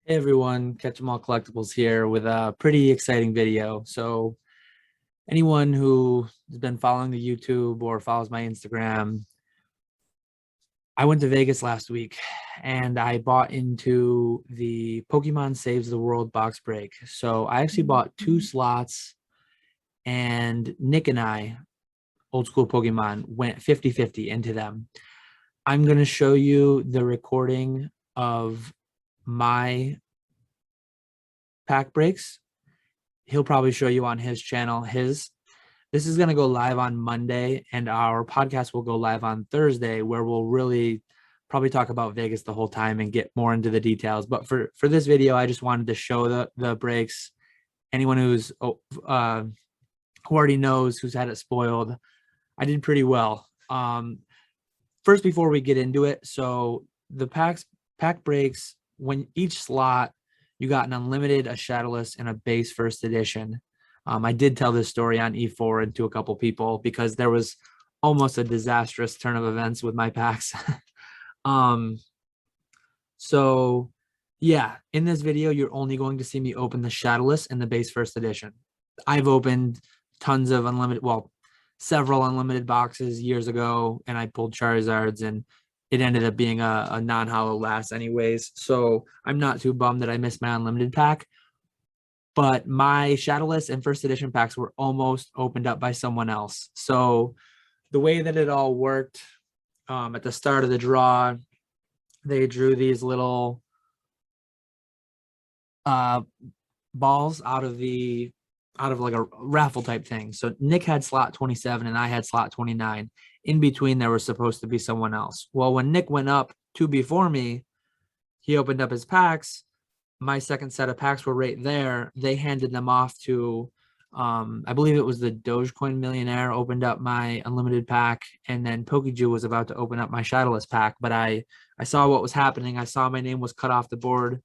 Hey everyone, Catch 'em All Collectibles here with a pretty exciting video. So anyone who has been following the YouTube or follows my Instagram, I went to Vegas last week and I bought into the Pokemon Saves the World box break. So I actually bought two slots, and Nick and I, old school Pokemon, went 50-50 into them. I'm going to show you the recording of my pack breaks. He'll probably show you on his channel. This is going to go live on Monday, and our podcast will go live on Thursday, where we'll really probably talk about Vegas the whole time and get more into the details. But for this video, I just wanted to show the breaks. Anyone who already knows, who's had it spoiled, I did pretty well. First, before we get into it, so the pack breaks, when each slot you got an unlimited, a Shadowless, and a base first edition. I did tell this story on E4 and to a couple people because there was almost a disastrous turn of events with my packs. So yeah, in this video, you're only going to see me open the Shadowless and the base first edition. I've opened tons of unlimited, well, several unlimited boxes years ago, and I pulled Charizards, and it ended up being a non-hollow last anyways. So I'm not too bummed that I missed my unlimited pack. But my Shadowless and first edition packs were almost opened up by someone else. So the way that it all worked, at the start of the draw, they drew these little balls out of like a raffle type thing. So Nick had slot 27 and I had slot 29. In between, there was supposed to be someone else. Well, when Nick went up two before me, he opened up his packs. My second set of packs were right there. They handed them off to, I believe it was the Dogecoin Millionaire opened up my unlimited pack, and then Pokeju was about to open up my Shadowless pack. But I saw what was happening. I saw my name was cut off the board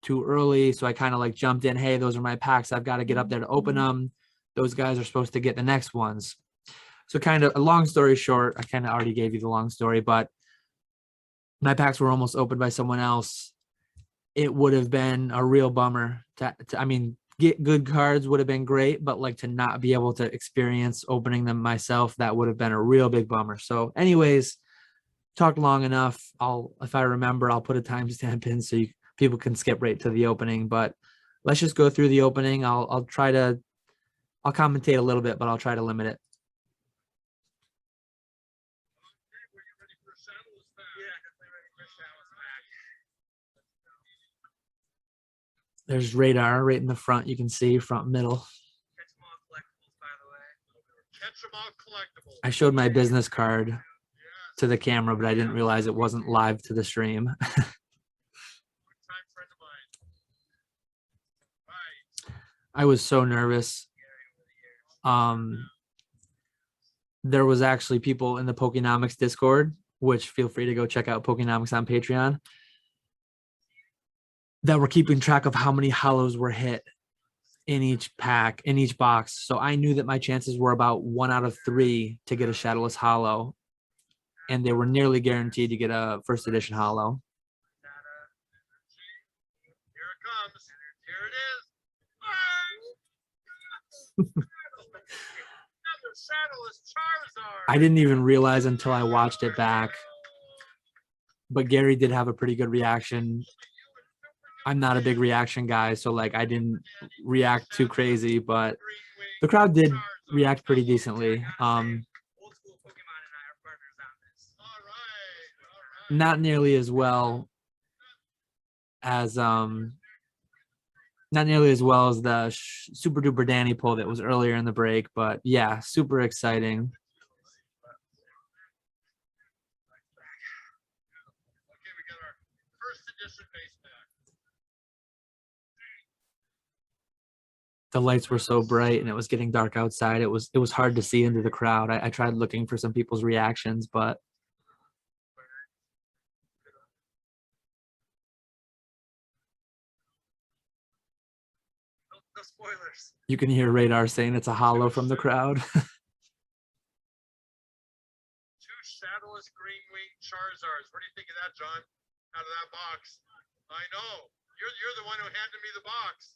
too early, so I kind of like jumped in. Hey, those are my packs. I've got to get up there to open them. Those guys are supposed to get the next ones. So kind of a long story short, I kind of already gave you the long story, but my packs were almost opened by someone else. It would have been a real bummer I mean, get good cards would have been great, but like to not be able to experience opening them myself, that would have been a real big bummer. So anyways, talked long enough. If I remember, I'll put a timestamp in so people can skip right to the opening, but let's just go through the opening. I'll commentate a little bit, but I'll try to limit it. There's Radar right in the front. You can see front middle. I showed my business card to the camera, but I didn't realize it wasn't live to the stream. I was so nervous. There was actually people in the Pokenomics Discord, which feel free to go check out Pokenomics on Patreon, that were keeping track of how many hollows were hit in each pack, in each box. So I knew that my chances were about 1 out of 3 to get a Shadowless hollow, and they were nearly guaranteed to get a first edition hollow. Here it comes. Here it is. Shadowless Charizard. I didn't even realize until I watched it back, but Gary did have a pretty good reaction. I'm not a big reaction guy, so like I didn't react too crazy, but the crowd did react pretty decently. Not nearly as well as the Super Duper Danny pull that was earlier in the break, but yeah, super exciting. The lights were so bright and it was getting dark outside. It was hard to see into the crowd. I tried looking for some people's reactions, but no spoilers. You can hear Radar saying it's a hollow from the crowd. Two Shadowless Green Wing Charizards. What do you think of that, John? Out of that box. I know. You're the one who handed me the box.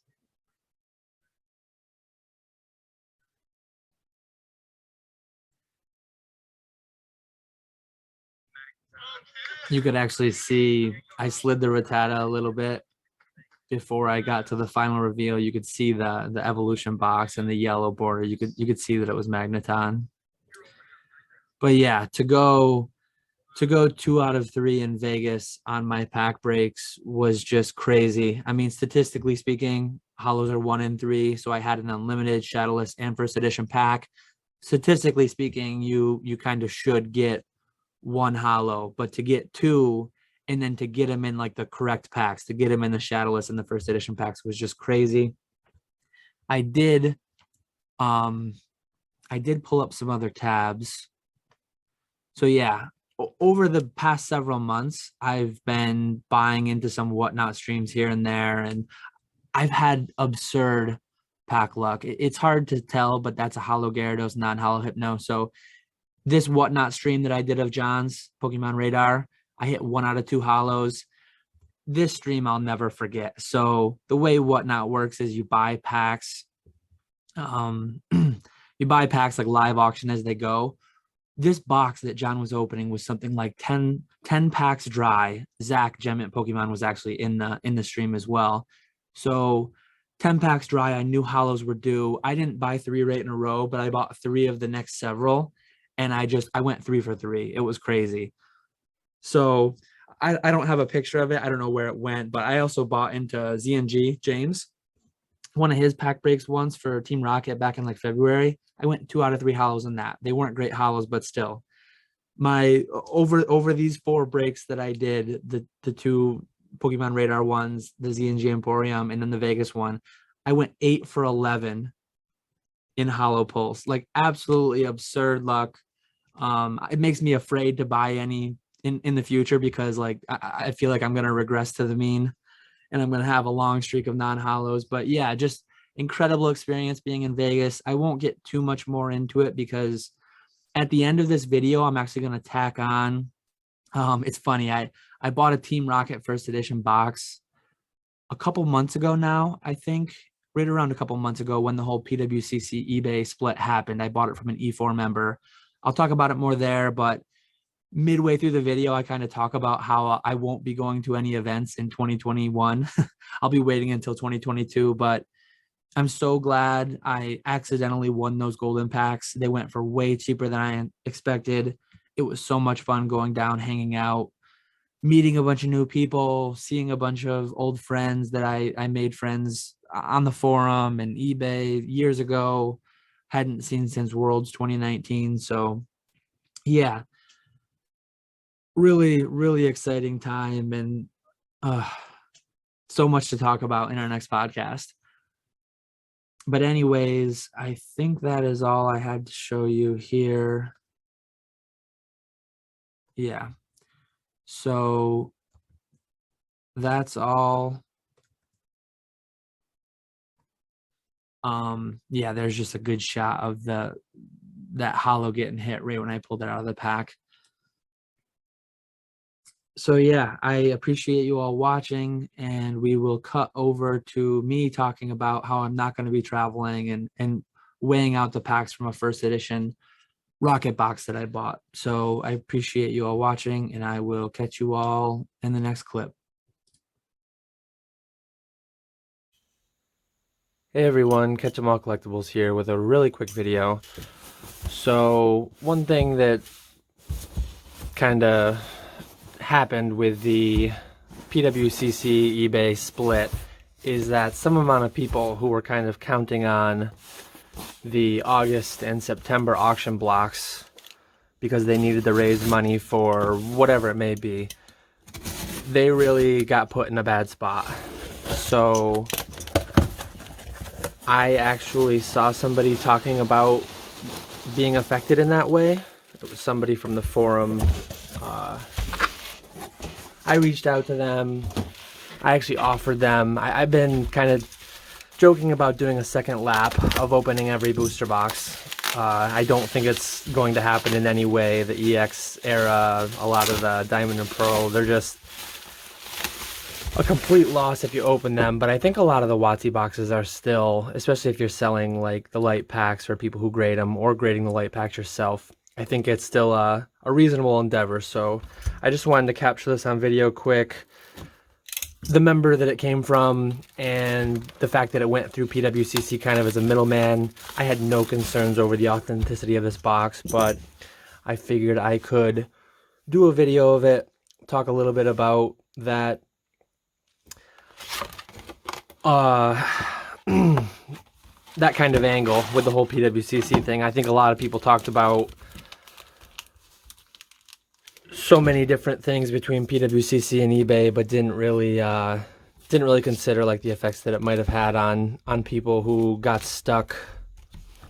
You could actually see I slid the Rattata a little bit before I got to the final reveal. You could see the evolution box and the yellow border. You could see that it was Magneton. But yeah, to go 2 out of 3 in Vegas on my pack breaks was just crazy. I mean, statistically speaking, hollows are 1 in 3, so I had an unlimited Shadowless and first edition pack. Statistically speaking, you kind of should get 1 hollow, but to get 2 and then to get them in like the correct packs, to get them in the Shadowless and the first edition packs was just crazy. I did pull up some other tabs. So yeah, over the past several months, I've been buying into some whatnot streams here and there, and I've had absurd pack luck. It's hard to tell, but that's a hollow Gyarados, non-hollow Hypno. So this whatnot stream that I did of John's Pokemon Radar, I hit 1 out of 2 hollows. This stream I'll never forget. So the way whatnot works is you buy packs. You buy packs like live auction as they go. This box that John was opening was something like 10 packs dry. Zach Gemmit Pokemon was actually in the stream as well. So 10 packs dry. I knew hollows were due. I didn't buy 3 right in a row, but I bought 3 of the next several, and I went 3 for 3. It was crazy. So I don't have a picture of it. I don't know where it went, but I also bought into ZNG James, one of his pack breaks once for Team Rocket back in like February. I went 2 out of 3 hollows in that. They weren't great hollows, but still. My over these 4 breaks that I did, the 2 Pokemon Radar ones, the ZNG Emporium, and then the Vegas one, I went 8 for 11 in hollow pulse. Like absolutely absurd luck. It makes me afraid to buy any in the future because like I feel like I'm gonna regress to the mean and I'm gonna have a long streak of non-hollows. But yeah, just incredible experience being in Vegas. I won't get too much more into it because at the end of this video, I'm actually gonna tack on. It's funny, I bought a Team Rocket first edition box a couple months ago now, I think, right around a couple months ago when the whole PWCC eBay split happened. I bought it from an E4 member. I'll talk about it more there, but midway through the video, I kind of talk about how I won't be going to any events in 2021. I'll be waiting until 2022, but I'm so glad I accidentally won those golden packs. They went for way cheaper than I expected. It was so much fun going down, hanging out, meeting a bunch of new people, seeing a bunch of old friends that I made friends on the forum and eBay years ago, hadn't seen since Worlds 2019. So yeah, really, really exciting time, and so much to talk about in our next podcast. But anyways, I think that is all I had to show you here. Yeah. So that's all. Yeah, there's just a good shot of that hollow getting hit right when I pulled it out of the pack. So yeah, I appreciate you all watching, and we will cut over to me talking about how I'm not going to be traveling and weighing out the packs from a first edition Rocket box that I bought. So I appreciate you all watching, and I will catch you all in the next clip. Hey everyone, Catch 'em All Collectibles here with a really quick video. So one thing that kind of happened with the PWCC eBay split is that some amount of people who were kind of counting on the August and September auction blocks because they needed to raise money for whatever it may be, they really got put in a bad spot. So I actually saw somebody talking about being affected in that way. It was somebody from the forum. I reached out to them. I actually offered them. I've been kind of joking about doing a second lap of opening every booster box. I don't think it's going to happen in any way. The EX era, a lot of the Diamond and Pearl, they're just a complete loss if you open them, but I think a lot of the WotC boxes are still, especially if you're selling like the light packs for people who grade them or grading the light packs yourself, I think it's still a reasonable endeavor. So I just wanted to capture this on video quick. The member that it came from and the fact that it went through PWCC kind of as a middleman. I had no concerns over the authenticity of this box, but I figured I could do a video of it, talk a little bit about that. That kind of angle with the whole PWCC thing. I think a lot of people talked about so many different things between PWCC and eBay, but didn't really consider like the effects that it might have had on people who got stuck.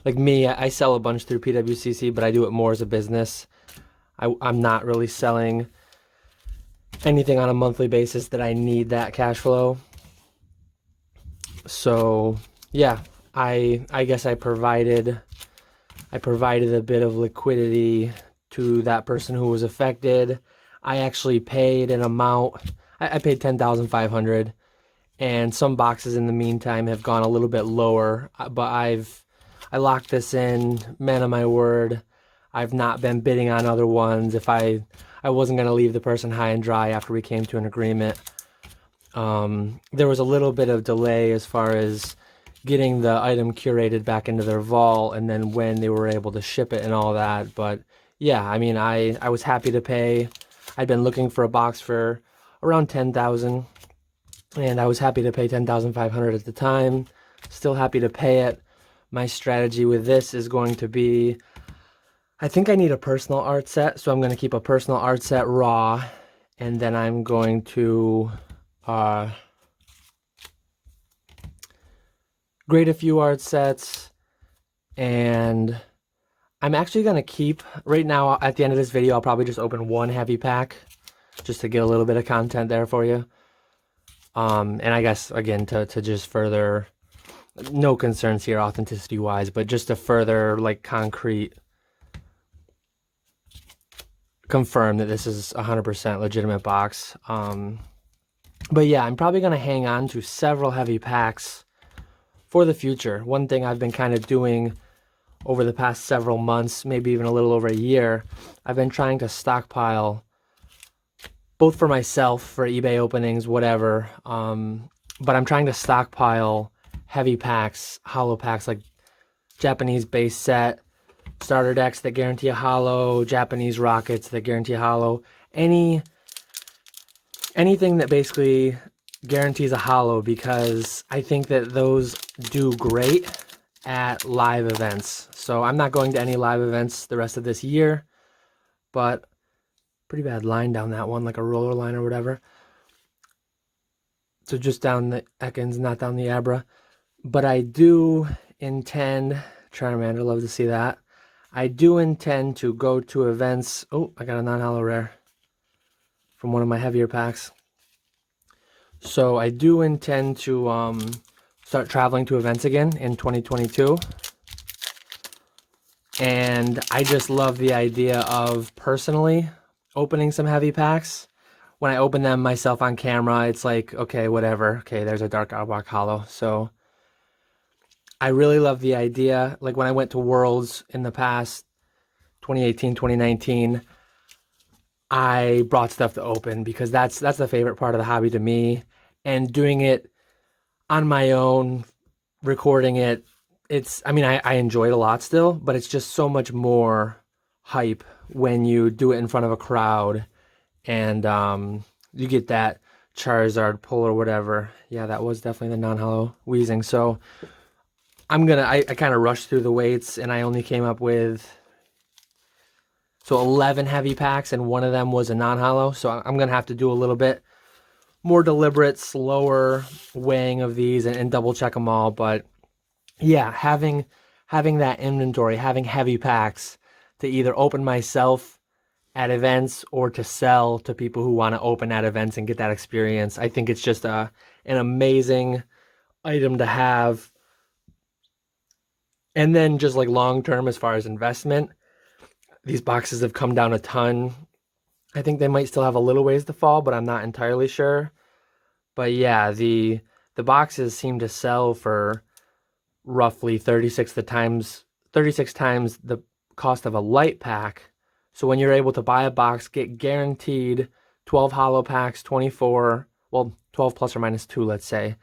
Like me, I sell a bunch through PWCC, but I do it more as a business. I'm not really selling anything on a monthly basis that I need that cash flow. So yeah, I guess I provided a bit of liquidity to that person who was affected. I actually paid an amount. I paid $10,500, and some boxes in the meantime have gone a little bit lower. But I locked this in, man of my word. I've not been bidding on other ones. If I wasn't gonna leave the person high and dry after we came to an agreement. There was a little bit of delay as far as getting the item curated back into their vault and then when they were able to ship it and all that. But yeah, I mean, I was happy to pay. I'd been looking for a box for around 10,000 and I was happy to pay 10,500 at the time. Still happy to pay it. My strategy with this is going to be, I think I need a personal art set, so I'm going to keep a personal art set raw, and then I'm going to grade a few art sets, and I'm actually going to keep, right now at the end of this video, I'll probably just open one heavy pack just to get a little bit of content there for you. And I guess, again, to just further, no concerns here authenticity wise, but just to further like concrete confirm that this is 100% legitimate box. But yeah, I'm probably going to hang on to several heavy packs for the future. One thing I've been kind of doing over the past several months, maybe even a little over a year, I've been trying to stockpile, both for myself, for eBay openings, whatever, but I'm trying to stockpile heavy packs, hollow packs, like Japanese base set, starter decks that guarantee a hollow, Japanese rockets that guarantee a hollow, anything that basically guarantees a hollow, because I think that those do great at live events. So I'm not going to any live events the rest of this year, but pretty bad line down that one, like a roller line or whatever. So just down the Ekans, not down the Abra. But I do intend, Charmander, love to see that. I do intend to go to events. Oh, I got a non-hollow rare from one of my heavier packs. So I do intend to start traveling to events again in 2022. And I just love the idea of personally opening some heavy packs. When I open them myself on camera, it's like, okay, whatever. Okay, there's a Dark Arbok hollow. So I really love the idea. Like when I went to Worlds in the past, 2018, 2019, I brought stuff to open because that's the favorite part of the hobby to me. And doing it on my own, recording it, I mean, I enjoy it a lot still, but it's just so much more hype when you do it in front of a crowd and you get that Charizard pull or whatever. Yeah, that was definitely the non-hollow wheezing. So I kind of rushed through the weights and I only came up with 11 heavy packs and one of them was a non-hollow. So I'm going to have to do a little bit more deliberate, slower weighing of these and double check them all. But yeah, having that inventory, having heavy packs to either open myself at events or to sell to people who want to open at events and get that experience, I think it's just an amazing item to have. And then just like long term, as far as investment, these boxes have come down a ton. I think they might still have a little ways to fall, but I'm not entirely sure. But yeah, the boxes seem to sell for roughly 36 times the cost of a light pack. So when you're able to buy a box, get guaranteed 12 hollow packs, 24, well, 12 plus or minus 2, let's say,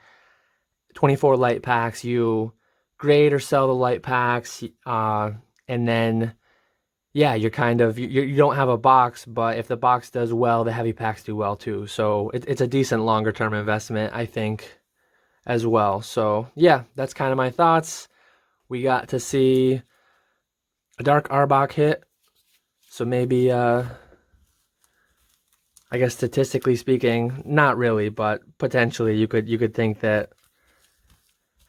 24 light packs, you grade or sell the light packs, and then yeah, you're kind of you don't have a box, but if the box does well, the heavy packs do well too. So it's a decent longer term investment, I think, as well. So yeah, that's kind of my thoughts. We got to see a Dark Arbok hit, so maybe I guess statistically speaking, not really, but potentially you could think that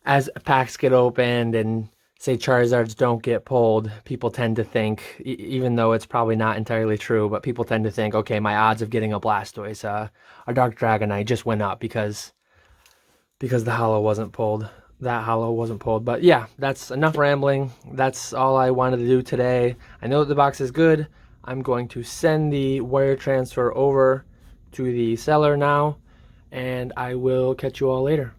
as packs get opened and say Charizards don't get pulled, people tend to think, even though it's probably not entirely true, but people tend to think, okay, my odds of getting a Blastoise, a Dark Dragonite just went up because the hollow wasn't pulled. That hollow wasn't pulled. But yeah, that's enough rambling. That's all I wanted to do today. I know that the box is good. I'm going to send the wire transfer over to the seller now, and I will catch you all later.